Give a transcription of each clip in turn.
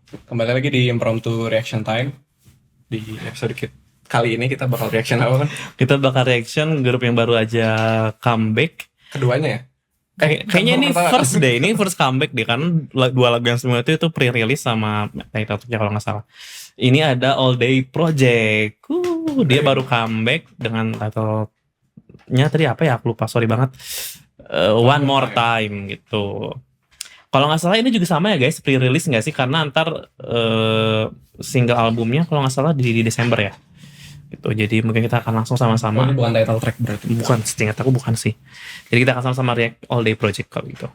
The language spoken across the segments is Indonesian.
Kembali lagi di Impromptu Reaction Time. Di episode kali ini kita bakal reaction apa kan? Kita bakal reaction grup yang baru aja comeback. Keduanya ya? Kayaknya ini pertama. first deh, ini first comeback deh, karena dua lagu yang sebelumnya itu pre-release sama title-nya kalau nggak salah. Ini ada All Day Project. Dia baru comeback dengan title-nya tadi apa ya? Aku lupa, sorry banget. One More Time gitu. Kalau nggak salah ini juga sama ya guys, pre-release nggak sih? Karena antar single albumnya kalau nggak salah di Desember ya. Gitu. Jadi mungkin kita akan langsung sama-sama. Ini bukan title track berarti. Bukan, seingat aku bukan sih. Jadi kita akan sama-sama react All Day Project kalau gitu.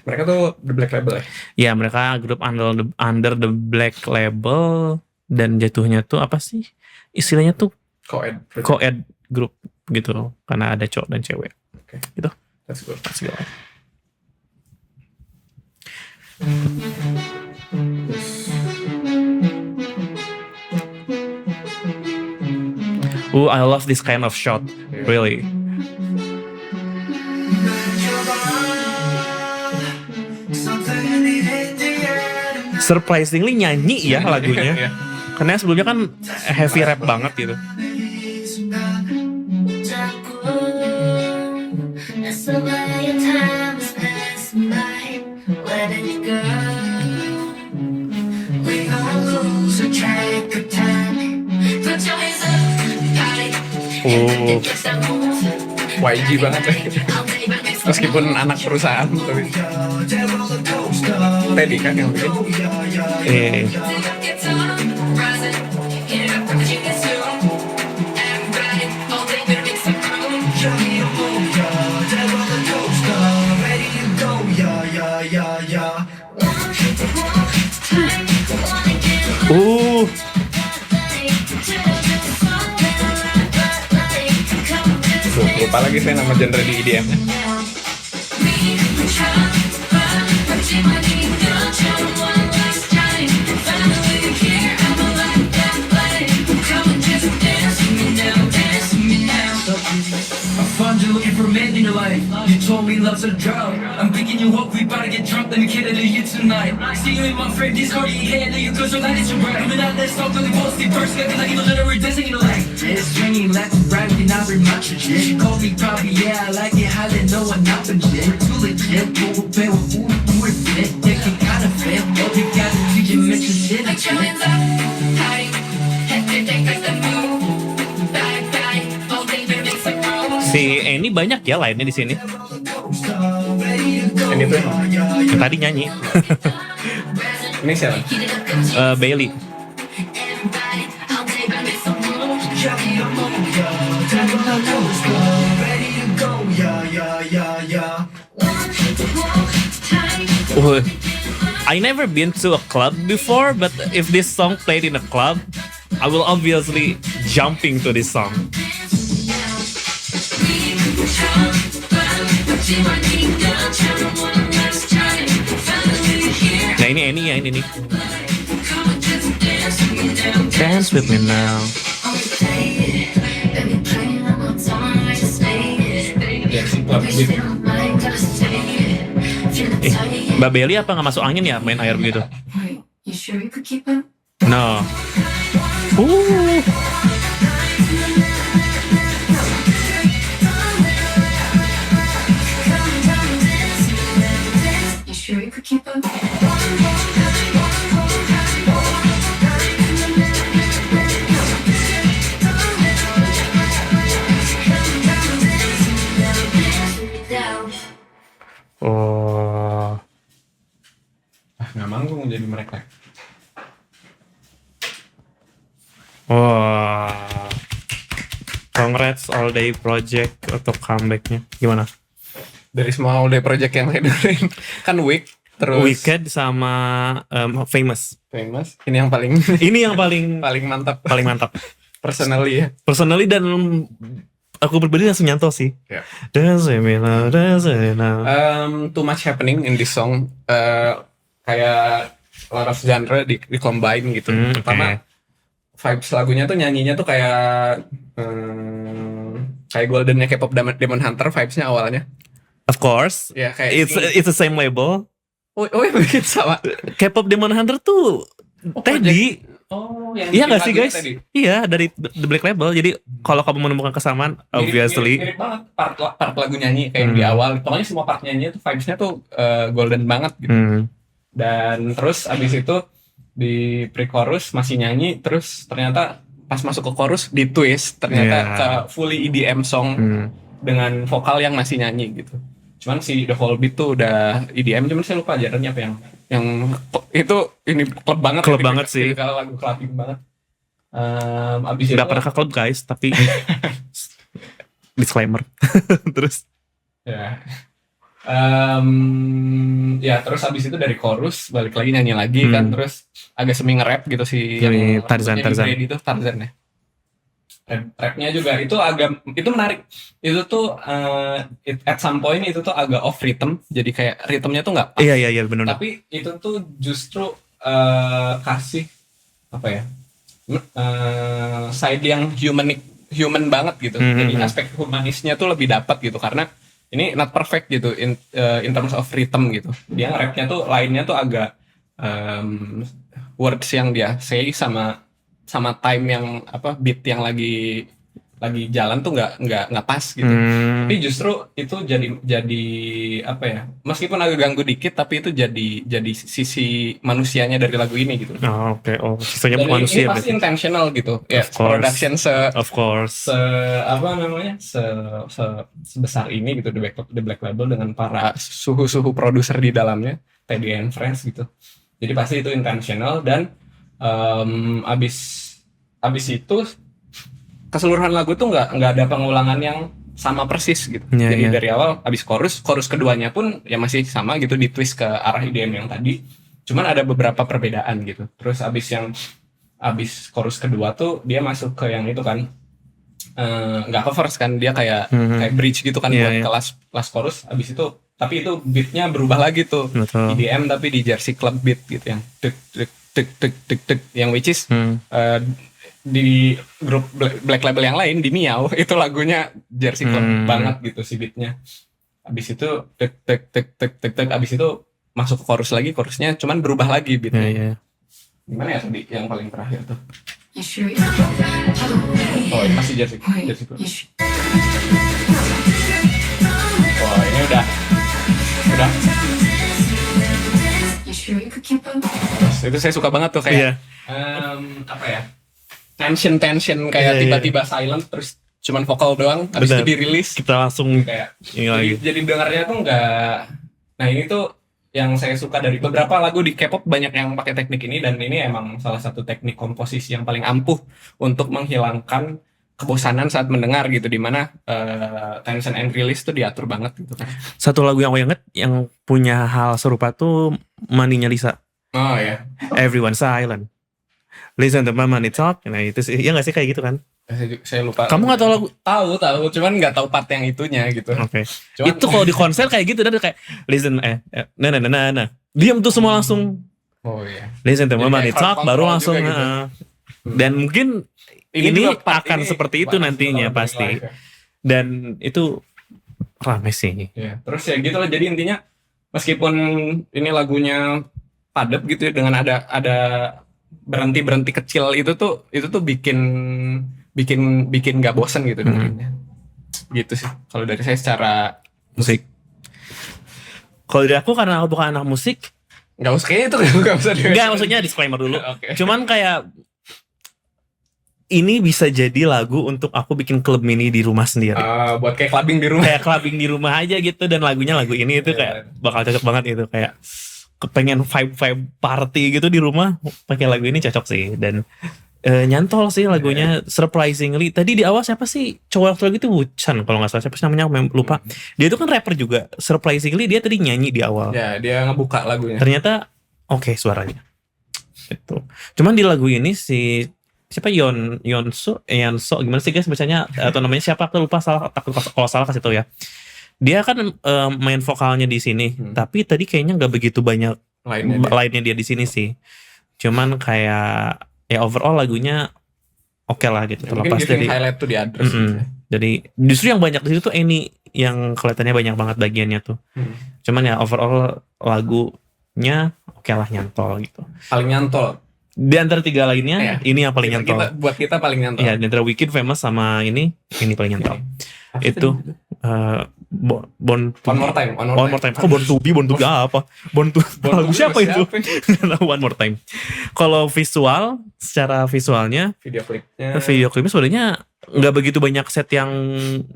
Mereka tuh The Black Label ya? Ya, mereka grup under the Black Label, dan jatuhnya tuh apa sih? Istilahnya tuh co-ed grup gitu, karena ada cowok dan cewek. Oke. Gitu. Let's go. I love this kind of shot, really. Surprisingly nyanyi ya lagunya. Iya. Karena sebelumnya kan heavy rap banget gitu. YG banget ya. Meskipun anak perusahaan tapi Teddy kan yang bikin. Lupa lagi saya nama genre di EDM -nya. Looking for men in your life. You told me love's a drug. I'm picking you up, we about to get drunk. Let me cater to you tonight. See you in my friend Discord, you can't do you cause your light is so bright. Coming out, let's talk really positive. First, like you know that we're dancing, you know, like this. Swinging left and right, and I've been much shit. She called me probably, yeah, I like it. How they know I'm not been shit. Too legit, go pay with who we're fit. They can kind of fit. All you gotta do, you mention shit. Put your hands up, high. Head to deck, that's the move. Bye, bye. All day, we make some room. Si Eni banyak ya lainnya di sini. Ini tuh Yang tadi nyanyi. ini siapa? Bailey. I never been to a club before, but if this song played in a club, I will obviously jumping to this song. Nah ini Eni ya, ini nih. Dance with me now. Mbak Belly apa nggak masuk angin ya main air begitu? No. Oh. Nggak manggung jadi mereka. Wah. Congrats All Day Project untuk comebacknya. Gimana? Dari semua All Day Project yang saya dengerin kan Week terus Wicked sama Famous. Ini yang paling Ini yang paling paling mantap paling mantap. personally ya. Personally dan aku pribadi langsung nyantol sih. Yeah. Dance with me now. Too much happening in this song. Kayak a lot of genre di combine gitu. Pertama vibes lagunya tuh nyanyinya tuh kayak goldennya K-pop Demon Hunter vibesnya awalnya. Of course. Ya kayak It's the same label. Oh ya begitu sama. K-pop Demon Hunter tuh Teddy. Oh, yang Iya bikin nggak sih lagunya guys? tadi. Iya dari The Black Label. Jadi kalau kamu menemukan kesamaan, obviously. Mirip banget part lagu nyanyi kayak yang di awal. Pokoknya semua part nyanyinya tuh vibes-nya tuh golden banget gitu. Dan terus abis itu di pre-chorus masih nyanyi, terus ternyata pas masuk ke chorus di twist ternyata ke fully EDM song dengan vokal yang masih nyanyi gitu. Cuman si The Whole Beat tuh udah EDM, cuman saya lupa ajarannya apa yang itu ini klub banget. Klub banget sih. Kalau lagu clubbing banget. Abis itu Nggak pernah ke klub guys, tapi disclaimer. Terus ya. Ya terus abis itu dari chorus balik lagi nyanyi lagi kan, terus agak semi nge-rap gitu sih Ini yang Tarzan. itu Tarzan ya. Rapnya juga itu menarik. Itu tuh at some point itu tuh agak off rhythm, jadi kayak rhythmnya tuh nggak pas. Iya benar. Tapi itu tuh justru kasih apa ya, side yang human banget gitu. Jadi aspek humanisnya tuh lebih dapat gitu, karena ini not perfect gitu in terms of rhythm gitu. Dia rapnya tuh lainnya tuh agak words yang dia say sama time yang apa beat yang lagi jalan tuh nggak pas gitu. Tapi justru itu jadi apa ya, meskipun agak ganggu dikit tapi itu jadi sisi manusianya dari lagu ini gitu. Oke. Sisanya Dan manusia ini pasti berarti. intentional gitu ya, production Of course. apa namanya sebesar ini gitu, The Black Label dengan para suhu produser di dalamnya, Teddy and Friends gitu. Jadi pasti itu intentional. Dan abis itu keseluruhan lagu tuh nggak ada pengulangan yang sama persis gitu. Jadi dari awal abis chorus keduanya pun ya masih sama gitu, di twist ke arah EDM yang tadi, cuman ada beberapa perbedaan gitu. Terus abis chorus kedua tuh dia masuk ke yang itu kan, nggak covers kan, dia kayak bridge gitu kan buat ke last chorus. Abis itu tapi itu beatnya berubah lagi tuh. Betul. EDM tapi di Jersey Club beat gitu, yang tek yang which is di grup Black Label yang lain di Miao itu lagunya Jersey Club banget gitu si beatnya. Abis itu tek abis itu masuk ke chorus lagi, chorusnya cuman berubah lagi beatnya. Gimana ya tadi yang paling terakhir tuh? Oh ini masih Jersey Club. Oh ini udah itu saya suka banget tuh kayak apa ya, tension kayak tiba-tiba silent terus cuman vokal doang, habis itu dirilis kita langsung kayak jadi dengarnya tuh nggak. Nah ini tuh yang saya suka dari beberapa lagu di K-pop, banyak yang pakai teknik ini, dan ini emang salah satu teknik komposisi yang paling ampuh untuk menghilangkan kebosanan saat mendengar gitu, dimana tension and release tuh diatur banget gitu kan. Satu lagu yang aku inget yang punya hal serupa tuh Maninya Lisa. Oh ya. Everyone silent. Listen to my money talk. Nah itu sih, ya nggak sih kayak gitu kan? Saya lupa. Kamu nggak tahu lagu? Tahu, cuman nggak tahu part yang itunya gitu. Oke. Itu kalau di konser kayak gitu, dan kayak listen, nah. Diam tuh semua langsung. Oh iya. Listen to my money talk, baru langsung. Gitu. Dan mungkin ini akan seperti itu nantinya pasti. Ya. Dan itu rame sih. Ya, terus ya gitu lah. Jadi intinya meskipun ini lagunya padat gitu ya, dengan ada berhenti kecil itu tuh bikin nggak bosan gitu dengerinnya. Gitu sih kalau dari saya secara musik. Kalau dari aku, karena aku bukan anak musik, nggak usah kayak itu, nggak usah. Nggak, maksudnya disclaimer dulu. Okay. Cuman kayak ini bisa jadi lagu untuk aku bikin klub mini di rumah sendiri. Buat kayak clubbing di rumah. Kayak clubbing di rumah aja gitu, dan lagunya lagu ini itu kayak bakal cocok banget gitu, kayak kepengen vibe party gitu di rumah, pakai lagu ini cocok sih. Dan nyantol sih lagunya, surprisingly. Tadi di awal siapa sih cowok waktu itu, Wuchan kalau nggak salah, siapa sih namanya, aku lupa. Dia itu kan rapper juga, surprisingly dia tadi nyanyi di awal. Ya dia ngebuka lagunya. Ternyata oke suaranya itu. Cuman di lagu ini si siapa, Yonso gimana sih guys bacanya, atau namanya siapa, aku lupa, salah, takut kalau salah kasih tau ya. Dia kan main vokalnya di sini, tapi tadi kayaknya nggak begitu banyak lainnya dia di sini sih. Cuman kayak ya overall lagunya oke lah gitu. Terlepas dari highlight tuh di address gitu. Jadi justru yang banyak di situ tuh Eni, yang kelihatannya banyak banget bagiannya tuh. Cuman ya overall lagunya oke lah, nyantol gitu. Paling nyantol Di antara 3 lainnya, ini yang paling nyantol. Buat kita paling nyantol. Iya, di antara Wicked, Famous sama ini paling nyantol. Itu One More Time. Kok Born to Be apa? Lagu siapa itu? One More Time. Kalau visual, secara visualnya, video klipnya sebenarnya nggak begitu banyak set yang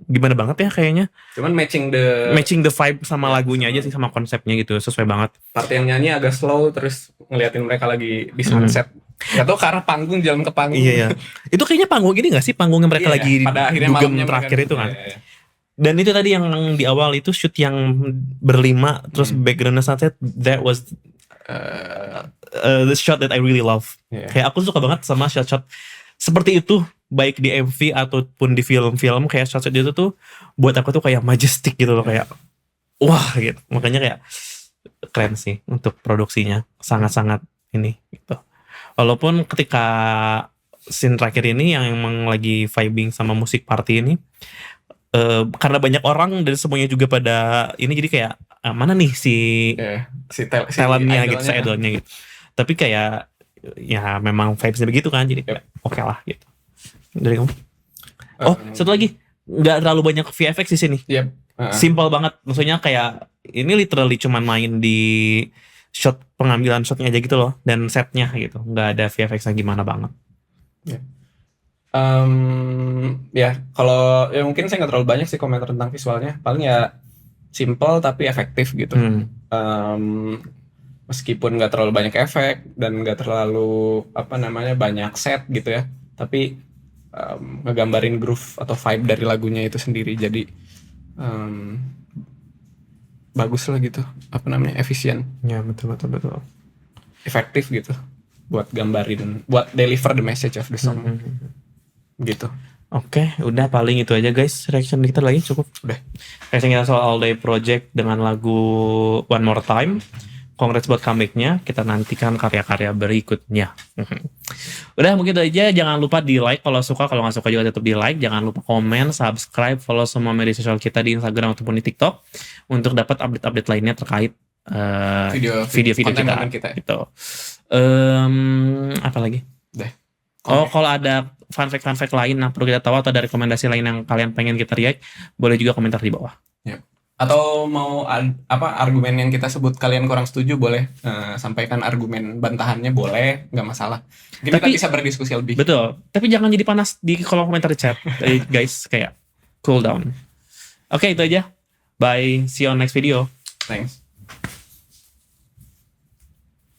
gimana banget ya kayaknya. Cuman matching the vibe sama lagunya aja sih, sama konsepnya gitu, sesuai banget. Part yang nyanyi agak slow, terus ngeliatin mereka lagi di sunset. Gak tau ke arah panggung, jalan ke panggung. Iya. Itu kayaknya panggung ini gak sih? Panggungnya mereka lagi pada akhirnya dugem malamnya terakhir mereka, itu kan. Iya. Dan itu tadi yang di awal itu shoot yang berlima, terus backgroundnya sunset. That was the shot that I really love. Kayak aku suka banget sama shot-shot seperti itu, baik di MV ataupun di film-film. Kayak shot-shot itu tuh buat aku tuh kayak majestic gitu loh, kayak wah gitu. Makanya kayak keren sih untuk produksinya, sangat-sangat ini gitu. Walaupun ketika scene terakhir ini yang emang lagi vibing sama musik party ini, karena banyak orang dan semuanya juga pada ini, jadi kayak mana nih si talentnya gitu, si idolnya gitu. Tapi kayak ya memang vibesnya begitu kan, jadi oke lah gitu. Dari kamu? Satu lagi, nggak terlalu banyak VFX di sini. Simple banget, maksudnya kayak ini literally cuman main di shot, pengambilan shotnya aja gitu loh, dan setnya gitu, nggak ada VFX yang gimana banget. Kalau ya mungkin saya nggak terlalu banyak sih komentar tentang visualnya, paling ya simple tapi efektif gitu. Meskipun nggak terlalu banyak efek dan nggak terlalu banyak set gitu ya, tapi ngegambarin groove atau vibe dari lagunya itu sendiri, jadi bagus lah gitu, efisien. Ya betul. Efektif gitu buat gambarin, buat deliver the message of the song. Gitu. Oke, udah paling itu aja guys, reaction kita lagi cukup. Udah. Reaction kita soal All Day Project dengan lagu One More Time. Congrats buat comeback-nya, kita nantikan karya-karya berikutnya. Udah, mungkin itu aja. Jangan lupa di like kalau suka, kalau nggak suka juga tetap di like. Jangan lupa komen, subscribe, follow semua media sosial kita di Instagram ataupun di TikTok untuk dapat update-update lainnya terkait video-video kita. Gitu. Apa lagi? Deh. Kalau ada fun fact lain yang perlu kita tahu atau ada rekomendasi lain yang kalian pengen kita react, boleh juga komentar di bawah. Atau mau argumen yang kita sebut kalian kurang setuju, boleh sampaikan argumen bantahannya, boleh, nggak masalah. Mungkin kita bisa berdiskusi lebih. Betul, tapi jangan jadi panas di kolom komentar di chat, guys, kayak cool down. Oke, itu aja. Bye, see you on next video. Thanks.